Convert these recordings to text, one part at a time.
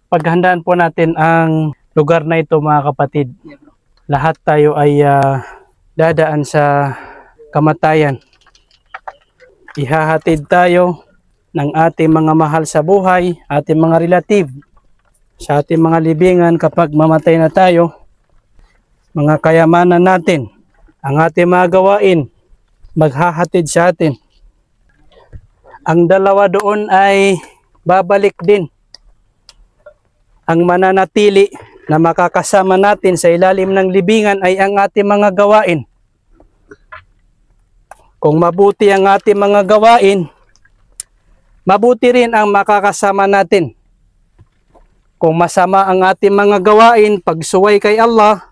Paghandaan po natin ang lugar na ito, mga kapatid. Lahat tayo ay dadaan sa kamatayan. Ihahatid tayo ng ating mga mahal sa buhay, ating mga relative, sa ating mga libingan kapag mamatay na tayo. Mga kayamanan natin, ang ating mga gawain, maghahatid sa atin. Ang dalawa doon ay babalik din. Ang mananatili na makakasama natin sa ilalim ng libingan ay ang ating mga gawain. Kung mabuti ang ating mga gawain, mabuti rin ang makakasama natin. Kung masama ang ating mga gawain, pagsuway kay Allah,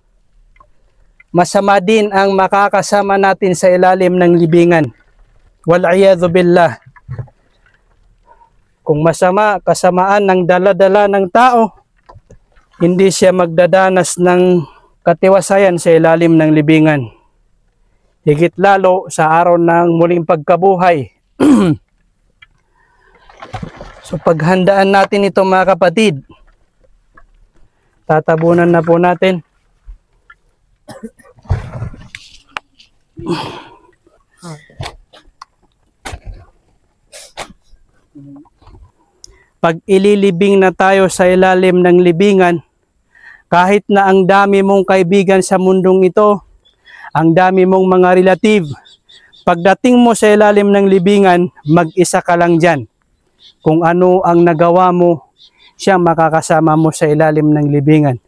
masama din ang makakasama natin sa ilalim ng libingan. Wal-iyadhu billah. Kung masama, kasamaan ng dala-dala ng tao, hindi siya magdadanas ng katiwasayan sa ilalim ng libingan. Higit lalo sa araw ng muling pagkabuhay. So paghandaan natin ito, mga kapatid. Tatabunan na po natin. Pag ililibing na tayo sa ilalim ng libingan, kahit na ang dami mong kaibigan sa mundong ito, ang dami mong mga relative, pagdating mo sa ilalim ng libingan, mag-isa ka lang dyan. Kung ano ang nagawa mo, siya makakasama mo sa ilalim ng libingan.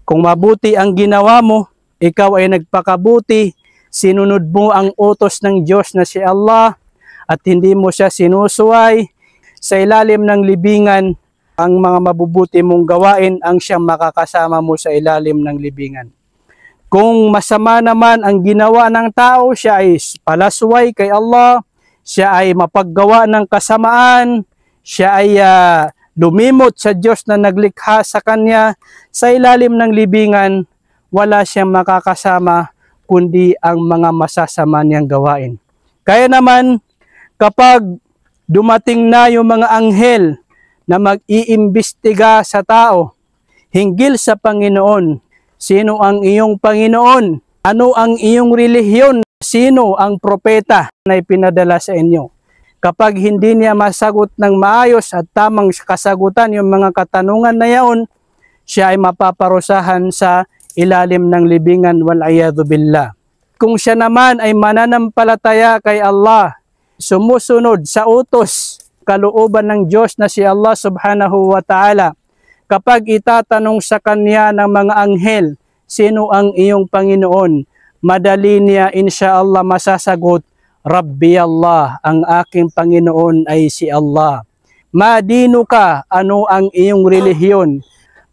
Kung mabuti ang ginawa mo, ikaw ay nagpakabuti, sinunod mo ang utos ng Diyos na si Allah, at hindi mo siya sinusuway, sa ilalim ng libingan, ang mga mabubuti mong gawain ang siyang makakasama mo sa ilalim ng libingan. Kung masama naman ang ginawa ng tao, siya ay palasuway kay Allah, siya ay mapaggawa ng kasamaan, siya ay lumimot sa Diyos na naglikha sa kanya, sa ilalim ng libingan, wala siyang makakasama kundi ang mga masasama niyang gawain. Kaya naman, kapag dumating na yung mga anghel na mag-iimbestiga sa tao hinggil sa Panginoon. Sino ang iyong Panginoon? Ano ang iyong relihiyon? Sino ang propeta na ipinadala sa inyo? Kapag hindi niya masagot ng maayos at tamang kasagutan yung mga katanungan na yaon, siya ay mapaparusahan sa ilalim ng libingan, wal-iyadhu billah. Kung siya naman ay mananampalataya kay Allah, sumusunod sa utos, kalooban ng Diyos na si Allah subhanahu wa ta'ala. Kapag itatanong sa kanya ng mga anghel, sino ang iyong Panginoon? Madali niya insyaallah masasagot, Rabbi Allah, ang aking Panginoon ay si Allah. Madino ka, ano ang iyong relihiyon?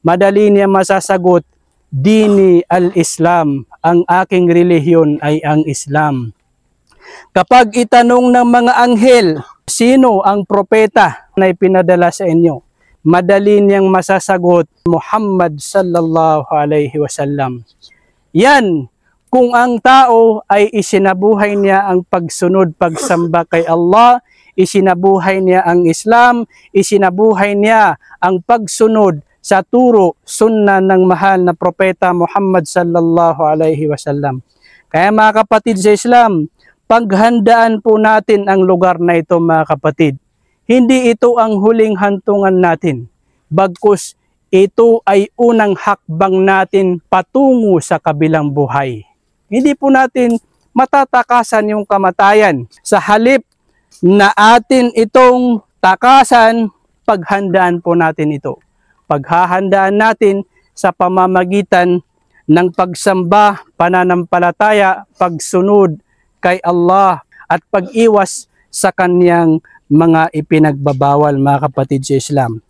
Madali niya masasagot, Dini al-Islam, ang aking relihiyon ay ang Islam. Kapag itanong ng mga anghel, sino ang propeta na ipinadala sa inyo? Madali niyang masasagot, Muhammad sallallahu alaihi wasallam. Yan, kung ang tao ay isinabuhay niya ang pagsunod, pagsamba kay Allah, isinabuhay niya ang Islam, isinabuhay niya ang pagsunod sa turo, sunna ng mahal na propeta Muhammad sallallahu alaihi wasallam. Kaya mga kapatid sa Islam, paghandaan po natin ang lugar na ito, mga kapatid. Hindi ito ang huling hantungan natin. Bagkus ito ay unang hakbang natin patungo sa kabilang buhay. Hindi po natin matatakasan yung kamatayan. Sa halip na atin itong takasan, paghandaan po natin ito. Paghahandaan natin sa pamamagitan ng pagsamba, pananampalataya, pagsunod kay Allah at pag-iwas sa kanyang mga ipinagbabawal, mga kapatid sa Islam.